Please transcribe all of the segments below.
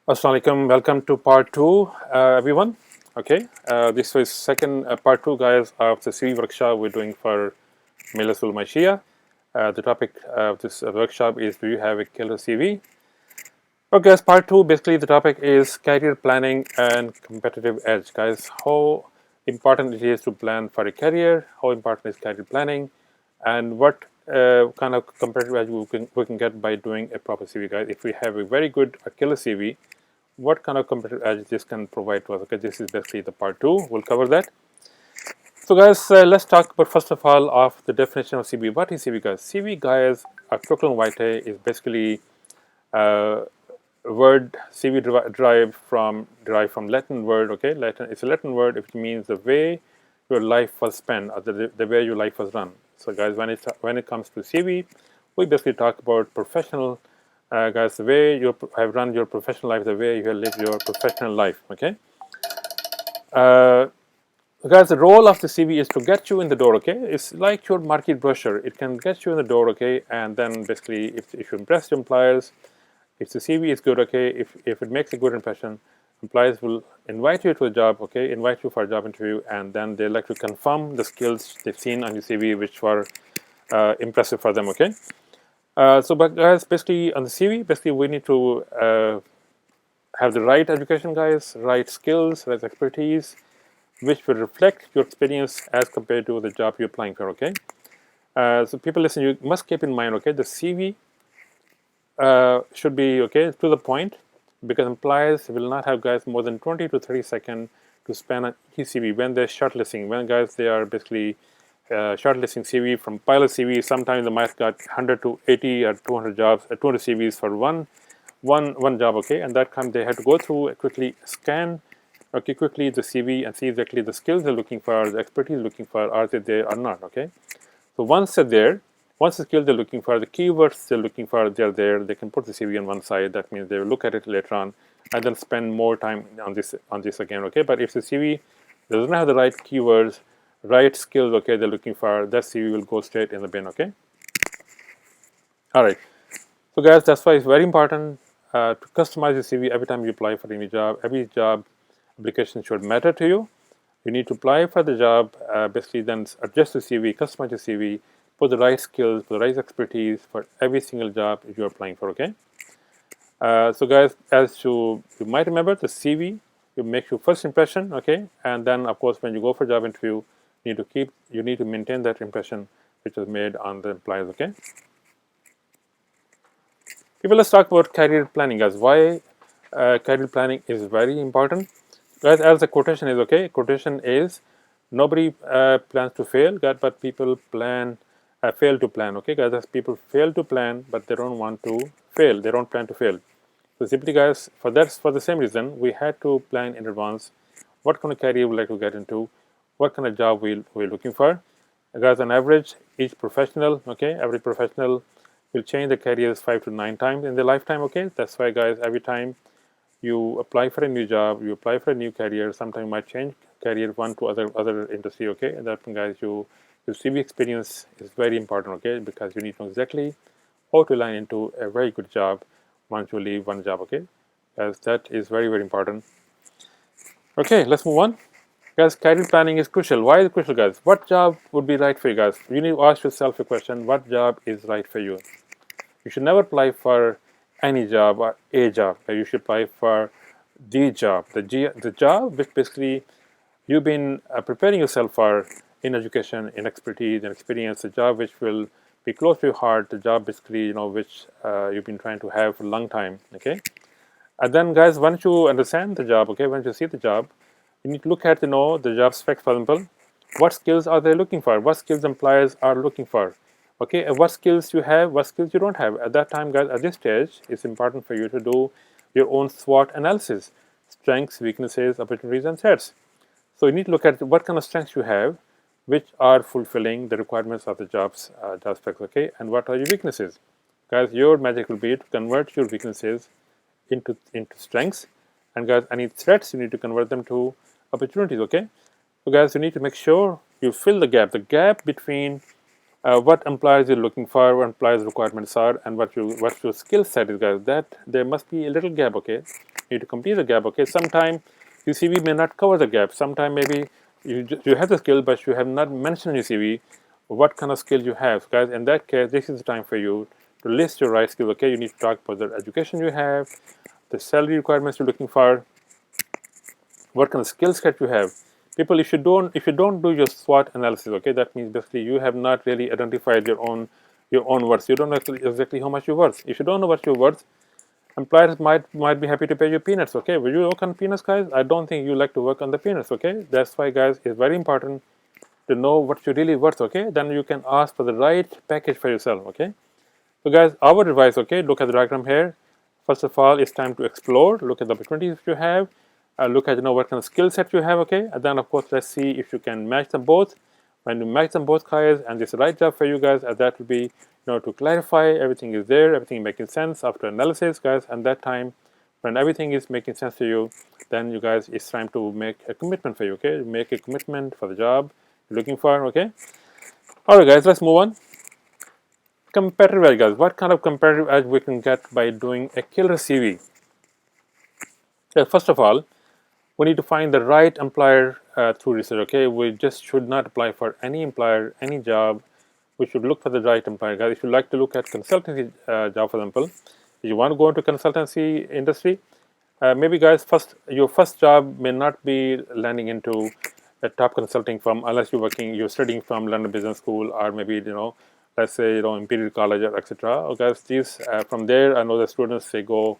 Assalamu alaikum. Welcome to part two, everyone. Okay, this was second part two, guys, of the CV workshop we're doing for Majlis Ulema Europe. The topic of this workshop is: Do you have a killer CV? Okay, guys, part two. Basically, the topic is career planning and competitive edge, guys. How important it is to plan for a career? How important is career planning? And what kind of competitive edge we can get by doing a proper CV, guys? If we have a very good killer CV, what kind of competitive edge this can provide to us? Okay, this is basically the part two. We'll cover that. So, guys, let's talk about first of all of the definition of CV. What is CV, guys? CV, guys, a curriculum vitae is basically word CV derived from Latin word. Okay, Latin. It's a Latin word. It means the way your life was spent, or the way your life was run. So, guys, when it comes to CV, we basically talk about professional. Guys, the way you have run your professional life, the way you have lived your professional life. Okay. Uh, Guys, the role of the CV is to get you in the door. Okay, it's like your market brochure. It can get you in the door. Okay, and then basically, if you impress the employers, if the CV is good, okay, if it makes a good impression, employers will invite you to a job, okay, invite you for a job interview, and then they like to confirm the skills they've seen on your CV, which were impressive for them, okay. But guys, basically on the CV, basically we need to have the right education, guys, right skills, right expertise, which will reflect your experience as compared to the job you're applying for, okay. So people listen, you must keep in mind, okay, the CV should be okay to the point, because employers will not have, guys, more than 20 to 30 seconds to spend on each CV when they're shortlisting. When, guys, they are basically shortlisting CV from pilot CV, sometimes they might got 100 to 80 or 200 jobs, 200 CVs for one job, okay, and that time they have to go through quickly scan, okay, quickly the CV and see exactly the skills they're looking for, the expertise looking for, are they there or not, okay. So once they're there, once the skill they're looking for, the keywords they're looking for, they're there, they can put the CV on one side. That means they will look at it later on and then spend more time on this again, okay. But if the CV doesn't have the right keywords, right skills, okay, they're looking for, that CV will go straight in the bin, okay. All right. So, guys, that's why it's very important to customize your CV every time you apply for any job. Every job application should matter to you. You need to apply for the job, basically then adjust the CV, customize the CV, put the right skills, put the right expertise for every single job you're applying for, okay? So, guys, as you might remember, the CV, you make your first impression, okay? And then, of course, when you go for job interview, you need to maintain that impression which was made on the employers, okay? People, let's talk about career planning, guys. Why career planning is very important, guys. As the quotation is, okay, quotation is, nobody plans to fail, guys, but people fail to plan, okay, guys. As people fail to plan, but they don't want to fail, they don't plan to fail. So simply, guys, for the same reason, we had to plan in advance what kind of career we like to get into, what kind of job we're looking for. Guys, on average, each professional, okay, every professional will change the careers 5 to 9 times in their lifetime, okay. That's why, guys, every time you apply for a new job, you apply for a new career, sometimes you might change career one to other industry, okay. And that, guys, your CV experience is very important, okay, because you need to know exactly how to line into a very good job once you leave one job, okay, as that is very, very important. Okay, let's move on. Guys, career planning is crucial. Why is it crucial, guys? What job would be right for you, guys? You need to ask yourself a question: what job is right for you? You should never apply for any job or a job. You should apply for the job, the job which basically you've been preparing yourself for in education, in expertise, in experience. The job which will be close to your heart. The job basically, which you've been trying to have for a long time. Okay, and then, guys, once you understand the job, okay, once you see the job, you need to look at the job spec. For example, what skills are they looking for? What skills employers are looking for? Okay, and what skills you have, what skills you don't have. At that time, guys, at this stage, it's important for you to do your own SWOT analysis: strengths, weaknesses, opportunities, and threats. So you need to look at what kind of strengths you have, which are fulfilling the requirements of the job specs, okay, and what are your weaknesses. Guys, your magic will be to convert your weaknesses into strengths, and, guys, any threats, you need to convert them to opportunities, okay. So, guys, you need to make sure you fill the gap between what employers you're looking for, what employers requirements are, and what your skill set is, guys. That there must be a little gap, okay. You need to complete the gap. Okay, sometime your CV may not cover the gap. Sometime maybe you have the skill, but you have not mentioned in your CV what kind of skill you have, guys. In that case, this is the time for you to list your right skills. Okay, you need to talk about the education you have, the salary requirements you're looking for, what kind of skill set you have. People, if you don't do your SWOT analysis, okay, that means basically you have not really identified your own worth. You don't know exactly how much you're worth. If you don't know what you're worth, employers might be happy to pay you peanuts. Okay, will you work on peanuts, guys? I don't think you like to work on the peanuts. Okay, that's why, guys, it's very important to know what you're really worth. Okay, then you can ask for the right package for yourself. Okay, so guys, our advice, okay, look at the diagram here. First of all, it's time to explore, look at the opportunities you have, look at what kind of skill set you have, okay, and then of course let's see if you can match them both. When you match them both, guys, and this is the right job for you guys, and that will be to clarify everything is there, everything making sense after analysis, guys, and that time when everything is making sense to you, then you guys, it's time to make a commitment for you. Okay, make a commitment for the job you're looking for. Okay, all right, guys, let's move on. Competitive edge, guys. What kind of competitive edge we can get by doing a killer CV? First of all, we need to find the right employer through research. Okay, we just should not apply for any employer, any job. We should look for the right employer, guys. If you like to look at consultancy job, for example, if you want to go into consultancy industry, maybe, guys, your first job may not be landing into a top consulting firm unless you're studying from London Business School, or maybe let's say Imperial College or etc. Okay, these from there, I know the students, they go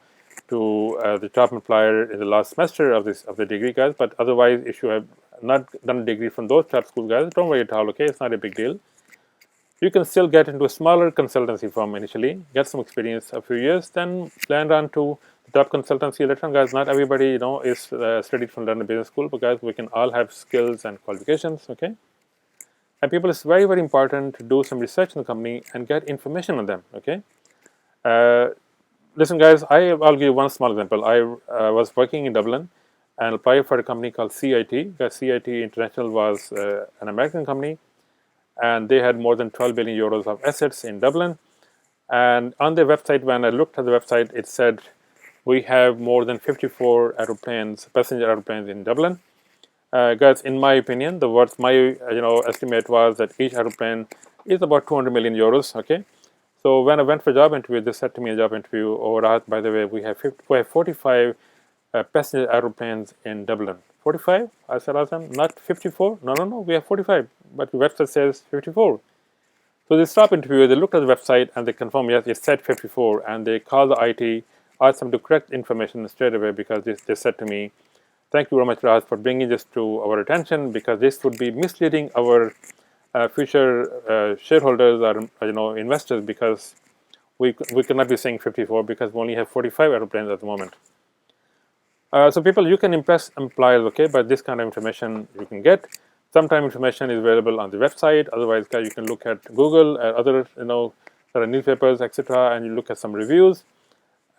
to the top employer in the last semester of the degree, guys. But otherwise, if you have not done a degree from those top schools, guys, don't worry at all. Okay, it's not a big deal. You can still get into a smaller consultancy firm initially, get some experience a few years, then land on to the top consultancy later on, guys. Not everybody is studied from London Business School, but guys, we can all have skills and qualifications. Okay, and people, it's very, very important to do some research in the company and get information on them. Okay, listen, guys, I'll give you one small example. I was working in Dublin and applied for a company called CIT. CIT International was an American company, and they had more than 12 billion euros of assets in Dublin. And on their website, when I looked at the website, it said we have more than 54 aeroplanes, passenger aeroplanes in Dublin. Guys, in my opinion, my estimate was that each aeroplane is about 200 million euros. Okay, so when I went for job interview, they said to me in job interview, "Oh, Rahat, by the way, we have 45 passenger aeroplanes in Dublin." 45? I said, awesome. Not 54? No, we have 45. But the website says 54. So they stopped interview, they looked at the website, and they confirmed, yes, it said 54. And they called the IT, asked them to correct information straight away, because they said to me, "Thank you very much, Raj, for bringing this to our attention, because this would be misleading our future shareholders or investors, because we cannot be saying 54 because we only have 45 aeroplanes at the moment." So people, you can impress employers, okay, but this kind of information you can get. Sometimes information is available on the website. Otherwise, guys, you can look at Google or other, there are newspapers, etc., and you look at some reviews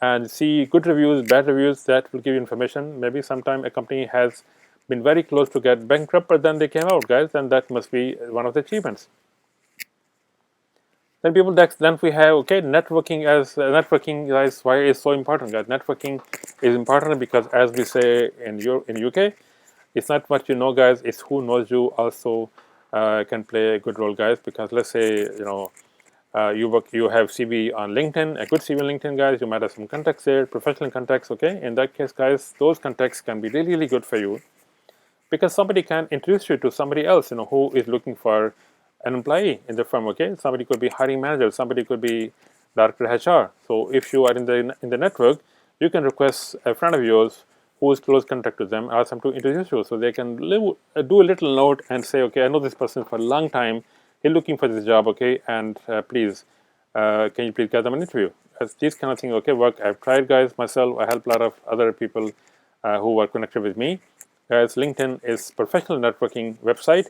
and see good reviews, bad reviews. That will give you information. Maybe sometime a company has been very close to get bankrupt, but then they came out, guys, and that must be one of the achievements. Then people, then we have, okay, networking. As networking, guys, why is so important, guys? Networking is important because, as we say in UK, it's not what you know, guys, it's who knows you also can play a good role, guys. Because let's say you have CV on LinkedIn, a good CV on LinkedIn, guys. You might have some contacts there, professional contacts. Okay, in that case, guys, those contacts can be really, really good for you, because somebody can introduce you to somebody else, who is looking for an employee in the firm. Okay, somebody could be hiring manager, somebody could be director HR. So if you are in the network, you can request a friend of yours who is close contact to them, ask them to introduce you, so they can do a little note and say, okay, I know this person for a long time, he's looking for this job, okay, and please, can you please get them an interview? As these kind of things, okay, work. I've tried, guys, myself. I help a lot of other people who are connected with me. Guys, LinkedIn is professional networking website.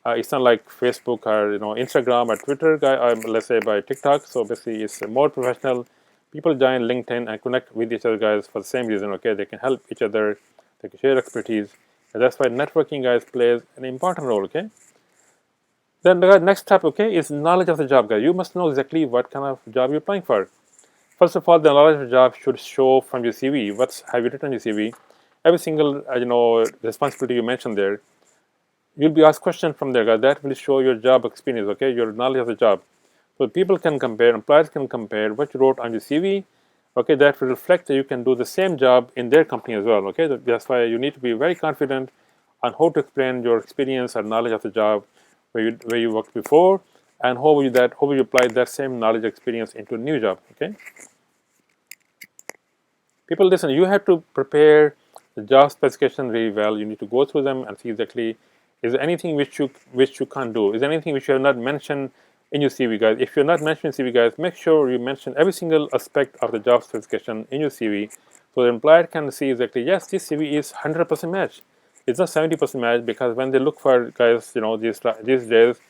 It's not like Facebook or Instagram or Twitter, let's say by TikTok. So basically, it's more professional. People join LinkedIn and connect with each other, guys, for the same reason. Okay, they can help each other, they can share expertise, and that's why networking, guys, plays an important role. Okay. Then the next step, okay, is knowledge of the job, guys. You must know exactly what kind of job you're applying for. First of all, the knowledge of the job should show from your CV. What's have you written in your CV? Every single responsibility you mentioned there, you'll be asked questions from there, guys. That will show your job experience, okay, your knowledge of the job. So people can compare, employers can compare what you wrote on your CV, okay, that will reflect that you can do the same job in their company as well, okay. That's why you need to be very confident on how to explain your experience and knowledge of the job where you worked before, and how will you apply that same knowledge experience into a new job, okay. People, listen, you have to prepare the job specification really well. You need to go through them and see exactly, is there anything which you can't do? Is there anything which you have not mentioned in your CV, guys? If you're not mentioning CV, guys, make sure you mention every single aspect of the job specification in your CV, so the employer can see exactly, yes, this CV is 100% match. It's not 70% match, because when they look for, guys, these days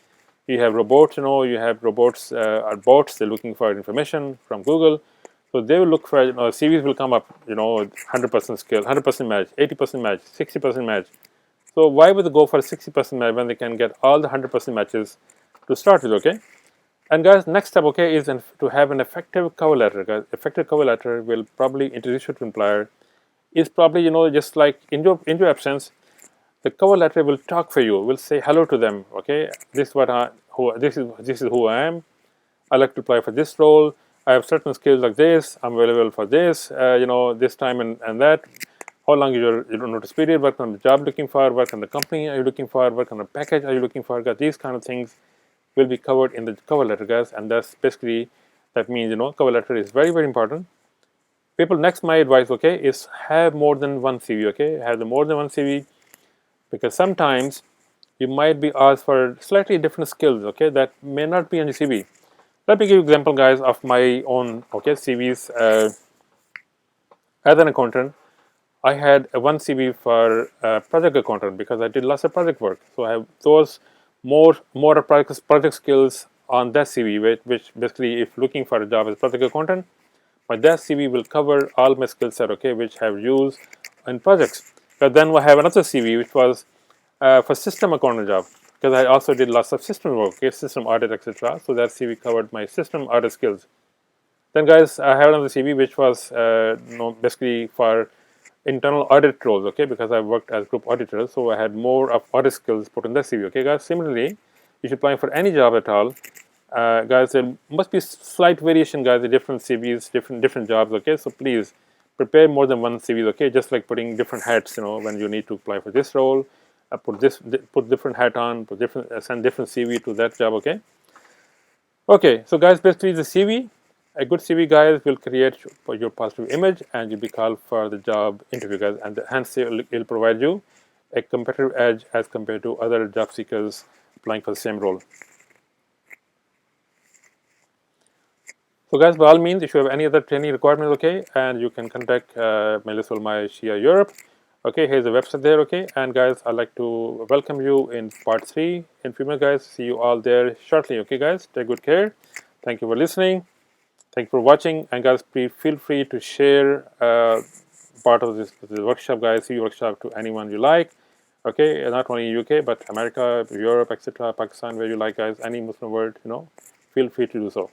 you have robots, you have robots or bots. They're looking for information from Google. So they will look for, CVs will come up, 100% skill, 100% match, 80% match, 60% match. So why would they go for a 60% match when they can get all the 100% matches to start with, okay? And guys, next step, okay, is to have an effective cover letter, guys. Effective cover letter will probably introduce you to employer. Is probably, just like in your absence, the cover letter will talk for you, will say hello to them, okay? This is who I am. I like to apply for this role. I have certain skills like this. I'm available for this, this time and that. How long is your notice period? What kind of job looking for? What kind of company are you looking for? What kind of package are you looking for? These kind of things will be covered in the cover letter, guys. And that's basically, that means, cover letter is very, very important. People, next, my advice, okay, is have more than one CV, okay? Have the more than one CV, because sometimes you might be asked for slightly different skills, okay, that may not be on your CV. Let me give you an example, guys, of my own, okay, CVs. As an accountant, I had a one CV for project accountant, because I did lots of project work. So I have those more project skills on that CV, which basically, if looking for a job as project accountant, my that CV will cover all my skill set, okay, which have used in projects. But then I have another CV which was for system accountant job, because I also did lots of system work, okay, system audit, etc. So that CV covered my system audit skills. Then, guys, I have another CV which was basically for internal audit roles, okay, because I worked as group auditor, so I had more of audit skills put in that CV, okay, guys. Similarly, if you're applying for any job at all, guys, there must be slight variation, guys, the different CVs, different jobs, okay. So please prepare more than one CV, okay. Just like putting different hats, when you need to apply for this role, put different hat on, send different CV to that job, okay. Okay, so guys, basically the CV, a good CV, guys, will create your positive image, and you'll be called for the job interview, guys, and hence it'll provide you a competitive edge as compared to other job seekers applying for the same role. So, guys, by all means, if you have any other training requirements, okay, and you can contact Majlis Ulema Europe. Okay, here's the website there, okay, and guys, I'd like to welcome you in part 3 in few minutes, guys. See you all there shortly, okay, guys. Take good care. Thank you for listening. Thank you for watching, and guys, please feel free to share part of this workshop, guys, CV workshop, to anyone you like. Okay, not only UK but America, Europe, etc., Pakistan, where you like, guys. Any Muslim world, feel free to do so.